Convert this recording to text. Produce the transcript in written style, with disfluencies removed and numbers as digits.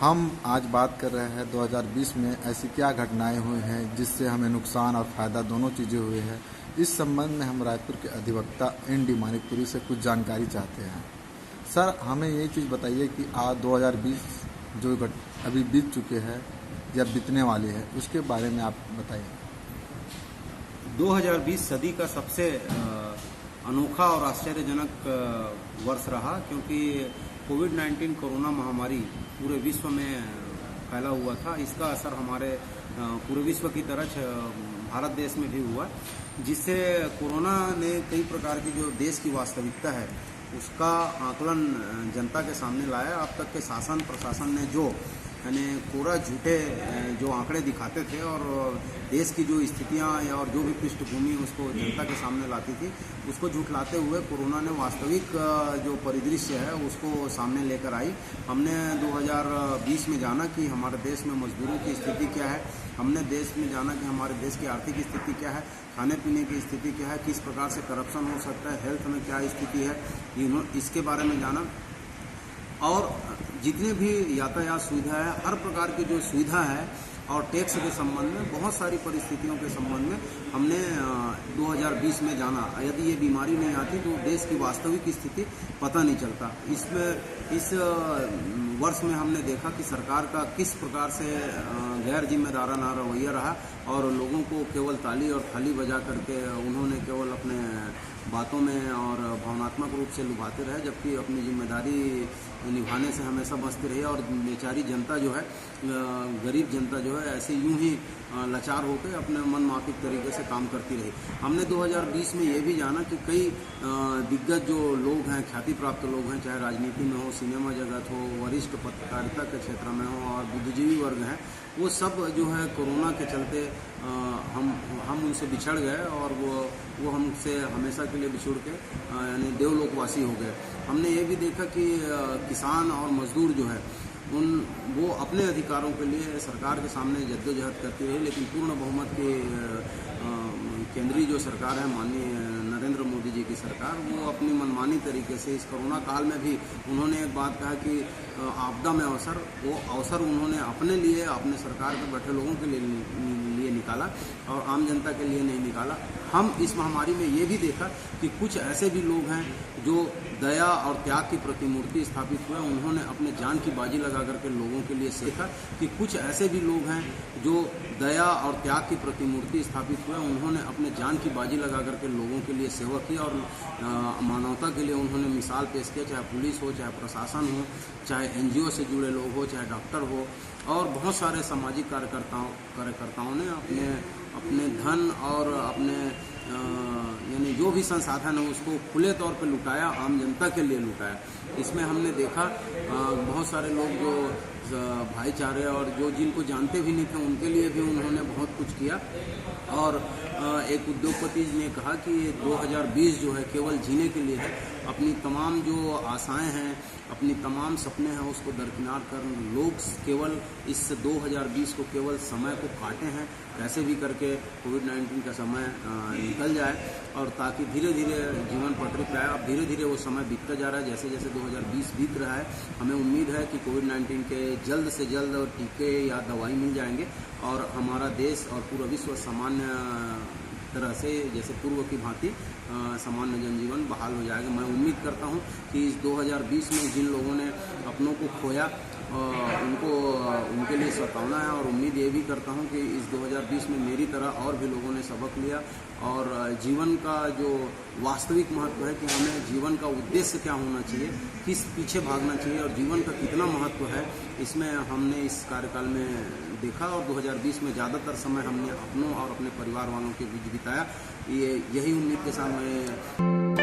हम आज बात कर रहे हैं 2020 में ऐसी क्या घटनाएं हुई हैं जिससे हमें नुकसान और फ़ायदा दोनों चीज़ें हुई हैं। इस संबंध में हम रायपुर के अधिवक्ता एन डी मानिकपुरी से कुछ जानकारी चाहते हैं। सर, हमें ये चीज़ बताइए कि आज 2020 जो अभी बीत चुके हैं या बीतने वाली है, उसके बारे में आप बताइए। 2020 सदी का सबसे अनोखा और आश्चर्यजनक वर्ष रहा, क्योंकि कोविड-19 कोरोना महामारी पूरे विश्व में फैला हुआ था। इसका असर हमारे पूरे विश्व की तरह भारत देश में भी हुआ, जिससे कोरोना ने कई प्रकार की जो देश की वास्तविकता है उसका आकलन जनता के सामने लाया। अब तक के शासन प्रशासन ने जो यानी पूरा झूठे जो आंकड़े दिखाते थे और देश की जो स्थितियां या और जो भी पृष्ठभूमि उसको जनता के सामने लाती थी, उसको झुठलाते हुए कोरोना ने वास्तविक जो परिदृश्य है उसको सामने लेकर आई। हमने 2020 में जाना कि हमारे देश में मजदूरों की स्थिति क्या है, हमने देश में जाना कि हमारे देश की आर्थिक स्थिति क्या है, खाने पीने की स्थिति क्या है, किस प्रकार से करप्शन हो सकता है, हेल्थ में क्या स्थिति है, इसके बारे में जाना। और जितने भी यातायात सुविधा है, हर प्रकार की जो सुविधा है और टैक्स के संबंध में बहुत सारी परिस्थितियों के संबंध में हमने 2020 में जाना। यदि ये बीमारी नहीं आती तो देश की वास्तविक स्थिति पता नहीं चलता। इस वर्ष में हमने देखा कि सरकार का किस प्रकार से गैर जिम्मेदाराना रवैया रहा और लोगों को केवल ताली और थाली बजा करके उन्होंने केवल अपने बातों में और भावनात्मक रूप से लुभाते रहे, जबकि अपनी जिम्मेदारी निभाने से हमेशा बचते रहे। और बेचारी जनता जो है, गरीब जनता जो है, ऐसे यूं ही लाचार होकर अपने मन माफिक तरीके से काम करती रही। हमने 2020 में ये भी जाना कि कई दिग्गज जो लोग हैं, ख्याति प्राप्त लोग हैं, चाहे राजनीति में हो, सिनेमा जगत हो, वरिष्ठ पत्रकारिता के क्षेत्र में हो और बुद्धिजीवी वर्ग हैं, वो सब जो है कोरोना के चलते हम उनसे बिछड़ गए और वो हमसे हमेशा के लिए बिछुड़ के यानी देवलोकवासी हो गए। हमने ये भी देखा कि किसान और मजदूर जो है वो अपने अधिकारों के लिए सरकार के सामने जद्दोजहद करती रही, लेकिन पूर्ण बहुमत की केंद्रीय जो सरकार है, माननीय नरेंद्र मोदी जी की सरकार, वो अपनी मनमानी तरीके से इस कोरोना काल में भी उन्होंने एक बात कहा कि आपदा में अवसर, वो अवसर उन्होंने अपने लिए, अपने सरकार में बैठे लोगों के लिए निकाला और आम जनता के लिए नहीं निकाला। हम इस महामारी में ये भी देखा कि कुछ ऐसे भी लोग हैं जो दया और त्याग की प्रतिमूर्ति स्थापित हुए, उन्होंने अपने जान की बाजी लगा करके लोगों के लिए सीखा कि कुछ ऐसे भी लोग हैं जो दया और त्याग की प्रतिमूर्ति स्थापित हुए, उन्होंने अपने जान की बाजी लगा करके लोगों के लिए सेवा की और मानवता के लिए उन्होंने मिसाल पेश किया, चाहे पुलिस हो, चाहे प्रशासन हो, चाहे एनजीओ से जुड़े लोग हो, चाहे डॉक्टर हो, और बहुत सारे सामाजिक कार्यकर्ताओं ने अपने धन और अपने यानी जो भी संसाधन है उसको खुले तौर पर लुटाया, आम जनता के लिए लुटाया। इसमें हमने देखा बहुत सारे लोग जो भाईचारे और जो जिनको जानते भी नहीं थे उनके लिए भी उन्होंने बहुत कुछ किया। और एक उद्योगपति ने कहा कि 2020 जो है केवल जीने के लिए है, अपनी तमाम जो आशाएं हैं, अपनी तमाम सपने हैं उसको दरकिनार कर लोग केवल इस 2020 को केवल समय को काटे हैं, कैसे भी करके कोविड-19 का समय निकल जाए और ताकि धीरे धीरे जीवन पटरी पर आए। अब धीरे धीरे वो समय बीतता जा रहा है, जैसे जैसे 2020 बीत रहा है। हमें उम्मीद है कि कोविड-19 के जल्द से जल्द टीके या दवाई मिल जाएंगे और हमारा देश और पूरा विश्व सामान्य तरह से जैसे पूर्व की भांति सामान्य जनजीवन बहाल हो जाएगा। मैं उम्मीद करता हूं कि इस 2020 में जिन लोगों ने अपनों को खोया उनके लिए सतावना है, और उम्मीद ये भी करता हूं कि इस 2020 में मेरी तरह और भी लोगों ने सबक लिया और जीवन का जो वास्तविक महत्व है कि हमें जीवन का उद्देश्य क्या होना चाहिए, किस पीछे भागना चाहिए और जीवन का कितना महत्व है, इसमें हमने इस कार्यकाल में देखा। और 2020 में ज़्यादातर समय हमने अपनों और अपने परिवार वालों के बीच बिताया। यही उम्मीद के साथ मैं